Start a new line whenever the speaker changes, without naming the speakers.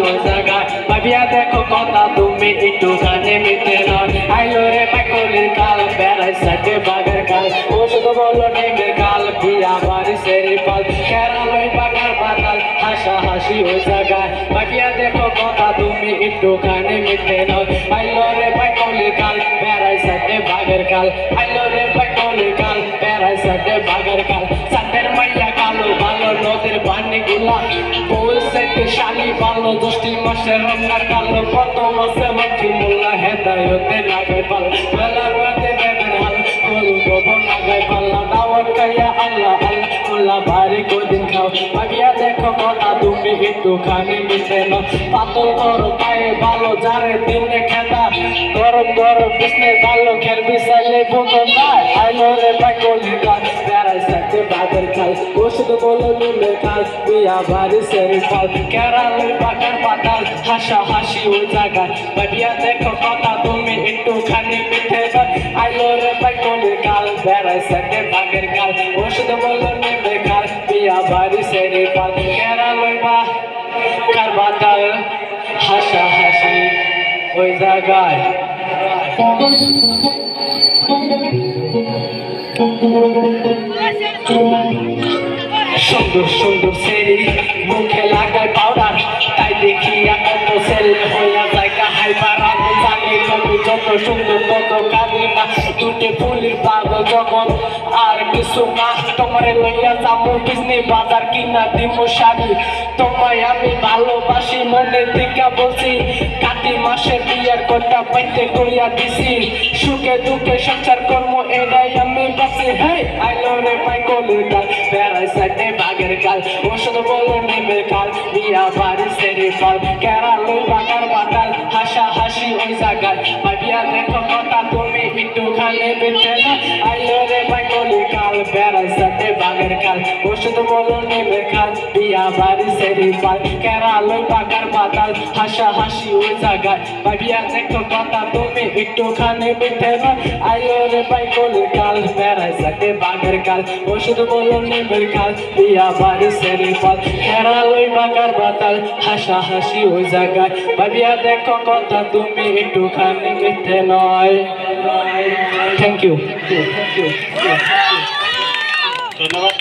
ওই জায়গায় ভাবিয়া দেখো কথা তুমি একটুখানি মিটে নয় আইলো রে পাকলির কাল বেড়াই সাথে বাঘের কাল ও শুধু বললো নেমের কাল বিয়া বাড়ি সেরি পাল কেরালই বাঘার পাতাল হাসা হাসি ওই জায়গায় ভাবিয়া দেখো কথা তুমি একটুখানি মিটে নয় আইলো রে পাকলির কাল বেড়াই সাথে বাঘের কাল আইলো রে পাকলির কাল বেড়াই সাথে বাঘের কাল সাথের মাইয়া কালো ভালো নদীর পানি গুলা বলছে শালি ভালো 10টি মাসের রমনা কালো কত মাসে মাছি মোল্লা হেদায়তে লাগাই পাল বেলা রাতে বেদের হাল কল গোবর লাগাই পাল্লা দাওয়াত খাইয়া আল্লাহ আল্লাহ মোল্লা ভারী কদিন খাও ভাবিয়া দেখো কথা তুমি একটুখানি মিটে না পাতল করো পায়ে ভালো যারে দিনে খেতা গরম গরম বিষ্ণে ভালো খের বিছাইলে বুঝো নাই আইলো রে পাকলির কাল বেড়াই সাথে বাঘের কাল ও শুধু বলো নিমের কাল বিয়া বাড়ি সেরি পাল কেরালের বাঘের পাতাল হাসা হাসি ওই জায়গায় ভাবিয়া দেখো কথা তুমি একটুখানি মিঠে আইলো রে পাকলির কাল বেড়াই সাথে বাঘের কাল ও শুধু বলো নিমের কাল বিয়া বাড়ি সেরি পাল কেরালের বাঘের পাতাল হাসা হাসি ওই জায়গায় সুন্দর সুন্দর সেরি মুখে লাগায় পাউডার তাই দেখি এত ছেলে হইয়া জায়গা হাইবার আমি জানি তুমি যত সুন্দর তত কাঁদি না দুটি ফুলির পাগল যখন আর কিছু না তোমার লইয়া যাবো বিজনি বাজার কিনা দিমো শাড়ি তোমায় আমি ভালোবাসি মনে থেকে বলছি কাতি মাসের বিয়ার কথা পাইতে কইয়া দিছি সুখে দুঃখে সংসার কর্ম এটাই আমি বাসি হেই আইলো রে পাকলির কাল বেড়াই সাথে বাঘের কাল ও শুধু বলো নেমের কাল বিয়া বাড়ি সেরি পাল কেরালই বাঘার বাতাল হাসা হাসি ওই জায়গায় ভাবিয়া দেখো কথা তুমি একটুখানি মিটে না আইলো রে পাকলির কাল বেড়াই সাথে বাঘের কাল ও শুধু বলো নেমের কাল বিয়া বাড়ি সেরি পাল কেরালই বাঘার বাতাল হাসা হাসি ওই জায়গায় ভাবিয়া দেখো কথা তুমি একটুখানি মিটে না আইলো রে পাকলির কাল বেড়াই সাথে বাঘের কাল ও শুধু বলো নেমের কাল বিয়া বাড়ি সেরি পাল কেরালই বাঘার বাতাল হাসা হাসি ওই জায়গায় ভাবিয়া দেখো কথা তুমি একটুখানি মিটে নয় থ্যাংক ইউ ধন্যবাদ।